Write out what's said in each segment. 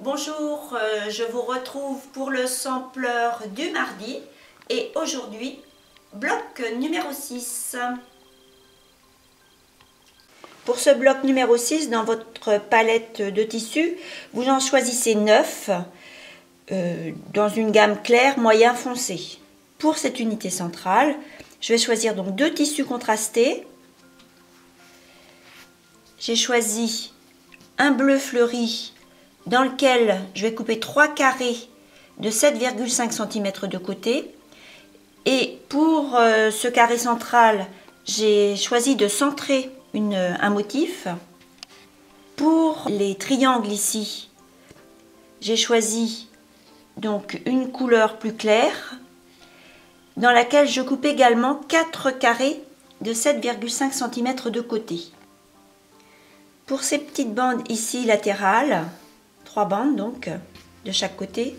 Bonjour, je vous retrouve pour le sampleur du mardi et aujourd'hui, bloc numéro 6. Pour ce bloc numéro 6, dans votre palette de tissus, vous en choisissez 9 dans une gamme claire, moyen, foncé. Pour cette unité centrale, je vais choisir donc 2 tissus contrastés. J'ai choisi un bleu fleuri dans lequel je vais couper 3 carrés de 7,5 cm de côté. Et pour ce carré central, j'ai choisi de centrer un motif. Pour les triangles ici, j'ai choisi donc une couleur plus claire dans laquelle je coupe également 4 carrés de 7,5 cm de côté. Pour ces petites bandes ici latérales, 3 bandes donc de chaque côté,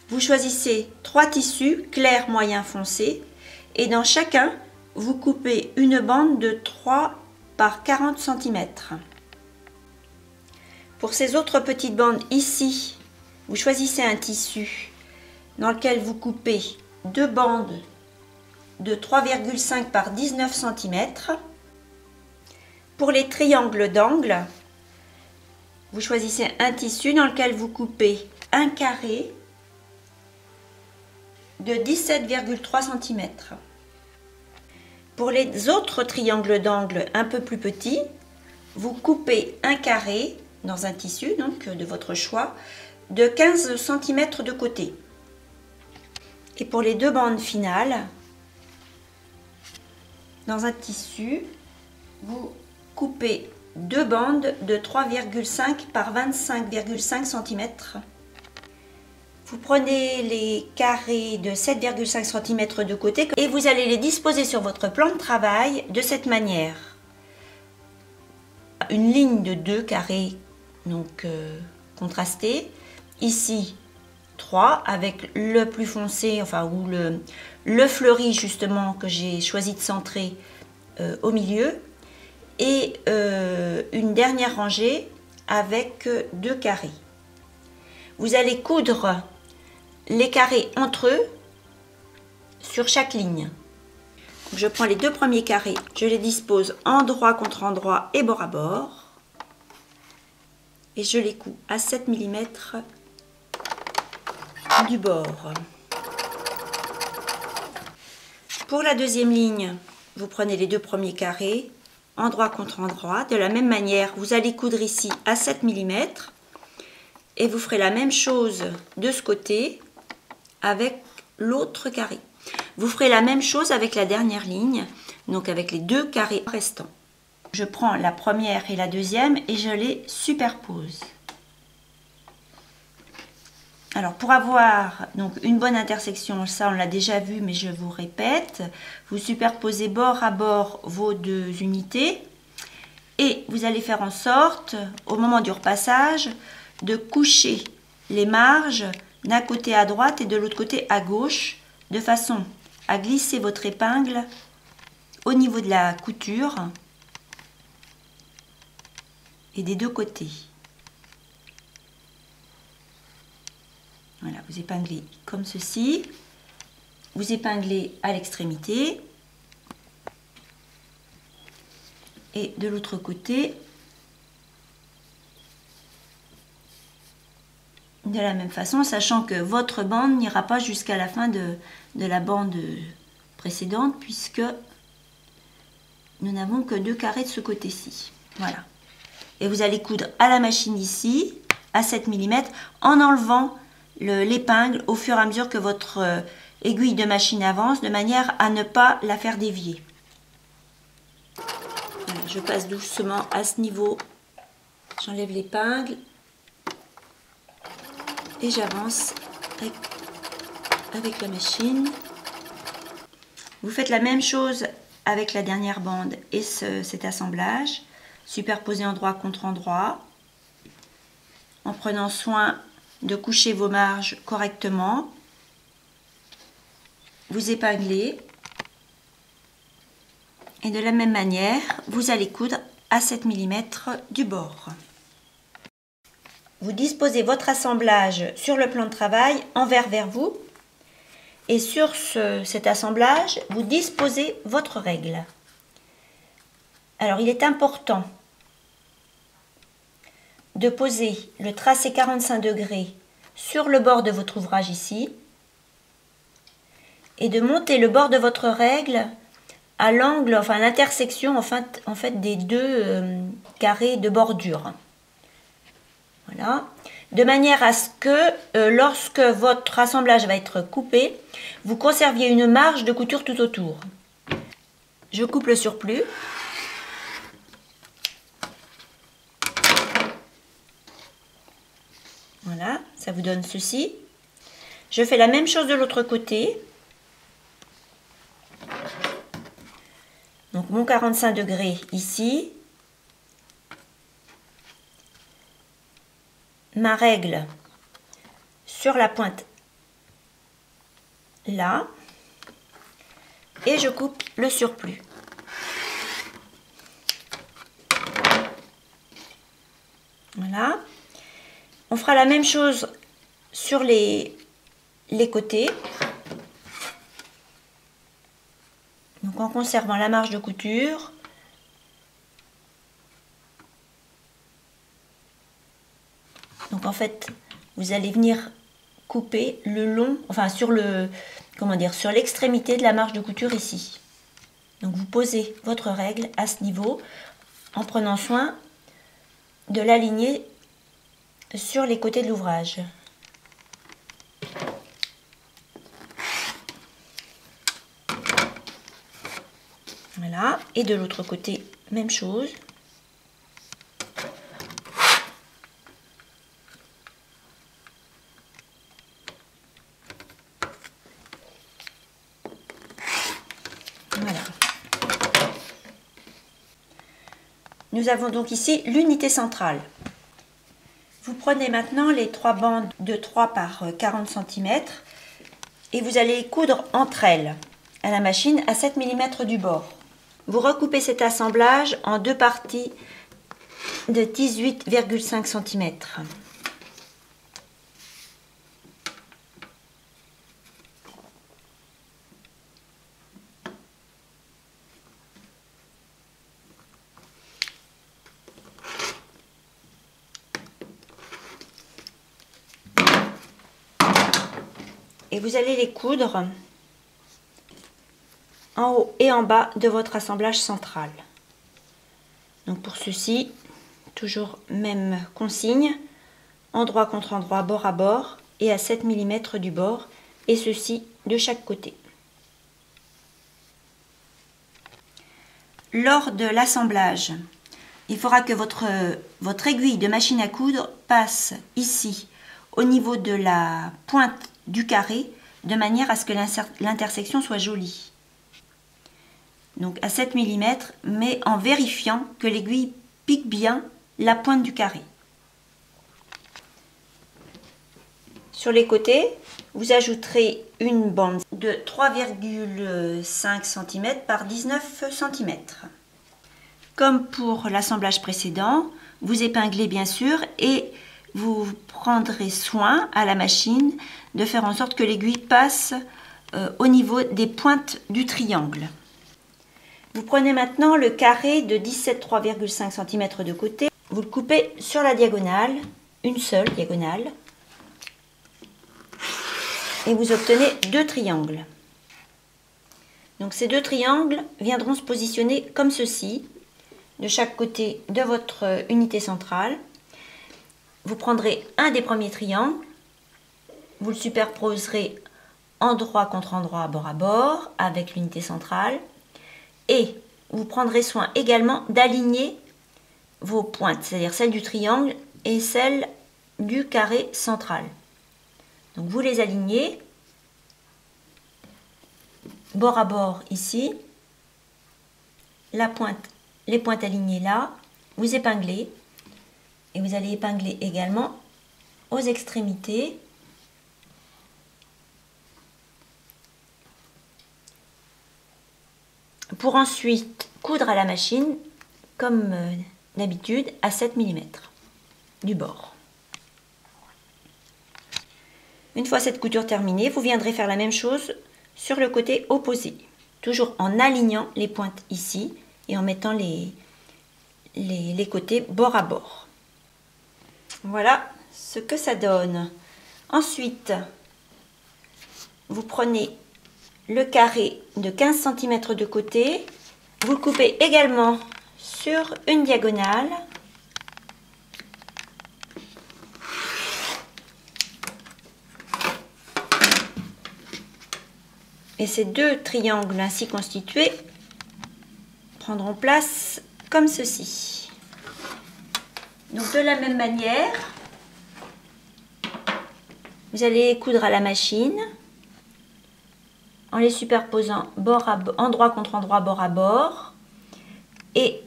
vous choisissez 3 tissus clair, moyen, foncé et dans chacun vous coupez une bande de 3 par 40 cm. Pour ces autres petites bandes ici, vous choisissez un tissu dans lequel vous coupez 2 bandes de 3,5 par 19 cm. Pour les triangles d'angle, vous choisissez un tissu dans lequel vous coupez un carré de 17,3 cm. Pour les autres triangles d'angle un peu plus petits, vous coupez un carré dans un tissu donc de votre choix de 15 cm de côté. Et pour les 2 bandes finales, dans un tissu, vous coupez 2 bandes de 3,5 par 25,5 cm. Vous prenez les carrés de 7,5 cm de côté et vous allez les disposer sur votre plan de travail de cette manière. Une ligne de 2 carrés donc contrastés. Ici 3 avec le plus foncé, enfin ou le fleuri justement que j'ai choisi de centrer au milieu. Et une dernière rangée avec 2 carrés. Vous allez coudre les carrés entre eux sur chaque ligne. Je prends les 2 premiers carrés, je les dispose endroit contre endroit et bord à bord. Et je les couds à 7 mm du bord. Pour la deuxième ligne, vous prenez les 2 premiers carrés, endroit contre endroit. De la même manière, vous allez coudre ici à 7 mm et vous ferez la même chose de ce côté avec l'autre carré. Vous ferez la même chose avec la dernière ligne, donc avec les 2 carrés restants. Je prends la première et la deuxième et je les superpose. Alors pour avoir donc une bonne intersection, ça on l'a déjà vu mais je vous répète, vous superposez bord à bord vos 2 unités et vous allez faire en sorte au moment du repassage de coucher les marges d'un côté à droite et de l'autre côté à gauche de façon à glisser votre épingle au niveau de la couture et des 2 côtés. Voilà, vous épinglez comme ceci, vous épinglez à l'extrémité et de l'autre côté de la même façon, sachant que votre bande n'ira pas jusqu'à la fin de la bande précédente puisque nous n'avons que 2 carrés de ce côté-ci. Voilà. Et vous allez coudre à la machine ici à 7 mm en enlevant l'épingle au fur et à mesure que votre aiguille de machine avance de manière à ne pas la faire dévier. Voilà, je passe doucement à ce niveau, j'enlève l'épingle et j'avance avec la machine. Vous faites la même chose avec la dernière bande et cet assemblage, superposé endroit contre endroit, en prenant soin de coucher vos marges correctement. Vous épinglez et de la même manière, vous allez coudre à 7 mm du bord. vous disposez votre assemblage sur le plan de travail envers vers vous. Et sur cet assemblage, vous disposez votre règle. Alors, il est important de poser le tracé 45 degrés sur le bord de votre ouvrage ici et de monter le bord de votre règle à l'angle, enfin l'intersection en fait des deux carrés de bordure. Voilà. De manière à ce que lorsque votre assemblage va être coupé, vous conserviez une marge de couture tout autour. Je coupe le surplus. Voilà, ça vous donne ceci. Je fais la même chose de l'autre côté. Donc mon 45 degrés ici. Ma règle sur la pointe là. Et je coupe le surplus. Voilà. On fera la même chose sur les côtés. Donc en conservant la marge de couture. Donc en fait, vous allez venir couper le long, enfin sur le, comment dire, sur l'extrémité de la marge de couture ici. Donc vous posez votre règle à ce niveau en prenant soin de l'aligner sur les côtés de l'ouvrage. Voilà, et de l'autre côté, même chose. Voilà. Nous avons donc ici l'unité centrale. Vous prenez maintenant les trois bandes de 3 par 40 cm et vous allez les coudre entre elles à la machine à 7 mm du bord. Vous recoupez cet assemblage en deux parties de 18,5 cm. Et vous allez les coudre en haut et en bas de votre assemblage central. Donc pour ceci, toujours même consigne, endroit contre endroit, bord à bord et à 7 mm du bord, et ceci de chaque côté. Lors de l'assemblage, il faudra que votre aiguille de machine à coudre passe ici au niveau de la pointe du carré, de manière à ce que l'intersection soit jolie. Donc à 7 mm, mais en vérifiant que l'aiguille pique bien la pointe du carré. Sur les côtés, vous ajouterez une bande de 3,5 cm par 19 cm. Comme pour l'assemblage précédent, vous épinglez bien sûr et vous prendrez soin à la machine de faire en sorte que l'aiguille passe au niveau des pointes du triangle. Vous prenez maintenant le carré de 3,5 cm de côté, vous le coupez sur la diagonale, une seule diagonale, et vous obtenez deux triangles. Donc ces deux triangles viendront se positionner comme ceci, de chaque côté de votre unité centrale. Vous prendrez un des premiers triangles, vous le superposerez endroit contre endroit, bord à bord, avec l'unité centrale, et vous prendrez soin également d'aligner vos pointes, c'est-à-dire celle du triangle et celle du carré central. Donc vous les alignez, bord à bord ici, la pointe, les pointes alignées là, vous épinglez, et vous allez épingler également aux extrémités. Pour ensuite coudre à la machine, comme d'habitude, à 7 mm du bord. Une fois cette couture terminée, vous viendrez faire la même chose sur le côté opposé. Toujours en alignant les pointes ici et en mettant les côtés bord à bord. Voilà ce que ça donne. Ensuite, vous prenez le carré de 15 cm de côté. Vous le coupez également sur une diagonale. Et ces deux triangles ainsi constitués prendront place comme ceci. Donc de la même manière, vous allez les coudre à la machine en les superposant endroit contre endroit, bord à bord. Et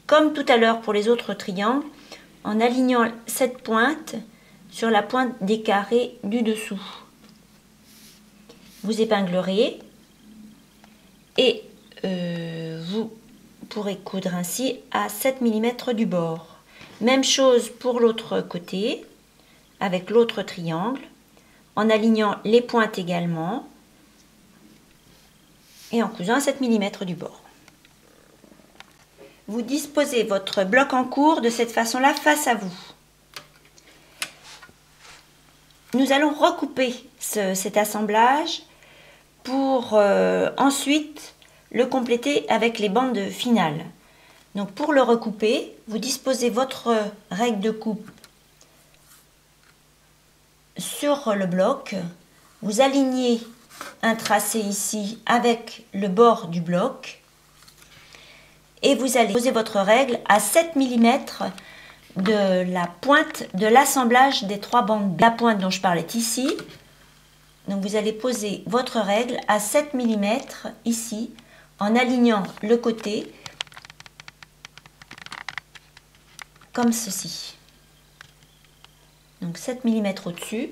comme tout à l'heure pour les autres triangles, en alignant cette pointe sur la pointe des carrés du dessous. Vous épinglerez et vous pourrez coudre ainsi à 7 mm du bord. Même chose pour l'autre côté avec l'autre triangle en alignant les pointes également et en cousant à 7 mm du bord. Vous disposez votre bloc en cours de cette façon-là face à vous. Nous allons recouper cet assemblage pour ensuite le compléter avec les bandes finales. Donc pour le recouper, vous disposez votre règle de coupe sur le bloc, vous alignez un tracé ici avec le bord du bloc et vous allez poser votre règle à 7 mm de la pointe de l'assemblage des trois bandes. La pointe dont je parlais ici. Donc vous allez poser votre règle à 7 mm ici en alignant le côté comme ceci. Donc 7 mm au-dessus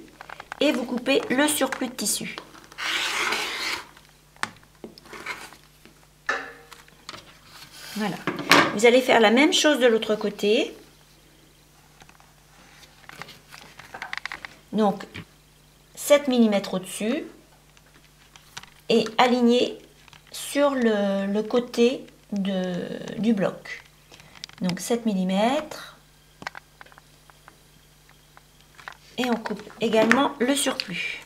et vous coupez le surplus de tissu. Voilà. Vous allez faire la même chose de l'autre côté. Donc 7 mm au-dessus et aligner sur le côté du bloc. Donc 7 mm et on coupe également le surplus.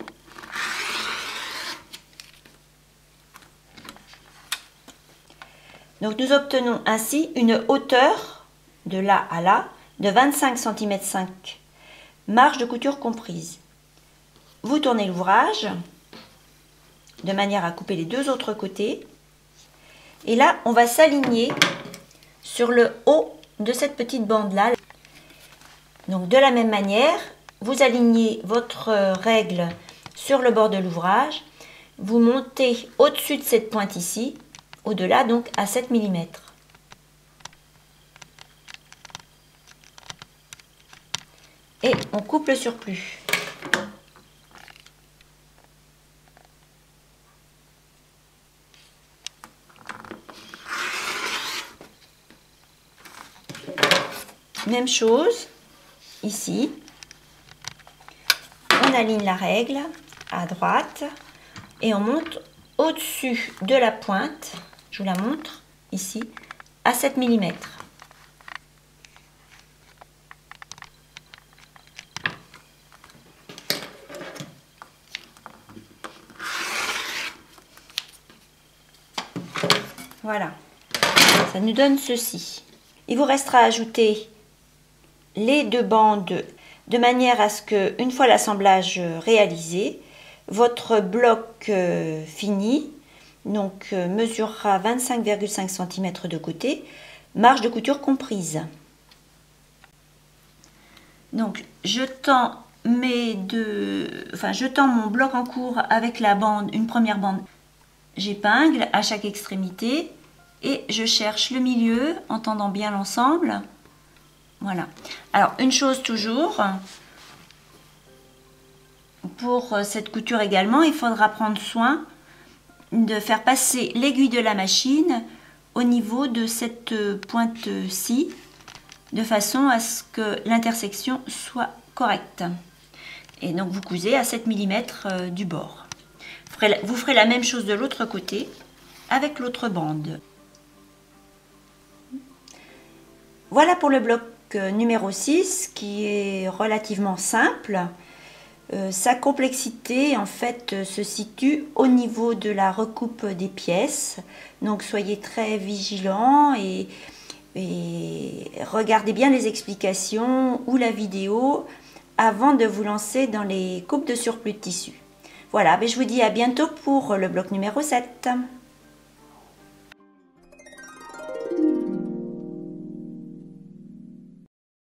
Donc nous obtenons ainsi une hauteur de là à là de 25 cm 5, marge de couture comprise. Vous tournez l'ouvrage de manière à couper les deux autres côtés. Et là, on va s'aligner sur le haut de cette petite bande-là. Donc de la même manière, vous alignez votre règle sur le bord de l'ouvrage. Vous montez au-dessus de cette pointe ici, au-delà donc à 7 mm. Et on coupe le surplus. Même chose ici, on aligne la règle à droite et on monte au-dessus de la pointe, je vous la montre ici, à 7 mm. Voilà, ça nous donne ceci. Il vous restera à ajouter les deux bandes de manière à ce que, une fois l'assemblage réalisé, votre bloc fini donc mesurera 25,5 cm de côté, marge de couture comprise. Donc je tends mon bloc en cours avec la bande, une première bande, j'épingle à chaque extrémité et je cherche le milieu en tendant bien l'ensemble. Voilà. Alors, une chose toujours, pour cette couture également, il faudra prendre soin de faire passer l'aiguille de la machine au niveau de cette pointe-ci, de façon à ce que l'intersection soit correcte. Et donc vous cousez à 7 mm du bord. Vous ferez la même chose de l'autre côté avec l'autre bande. Voilà pour le bloc numéro 6 qui est relativement simple. Sa complexité en fait se situe au niveau de la recoupe des pièces. Donc soyez très vigilants et regardez bien les explications ou la vidéo avant de vous lancer dans les coupes de surplus de tissu. Voilà, je vous dis à bientôt pour le bloc numéro 7.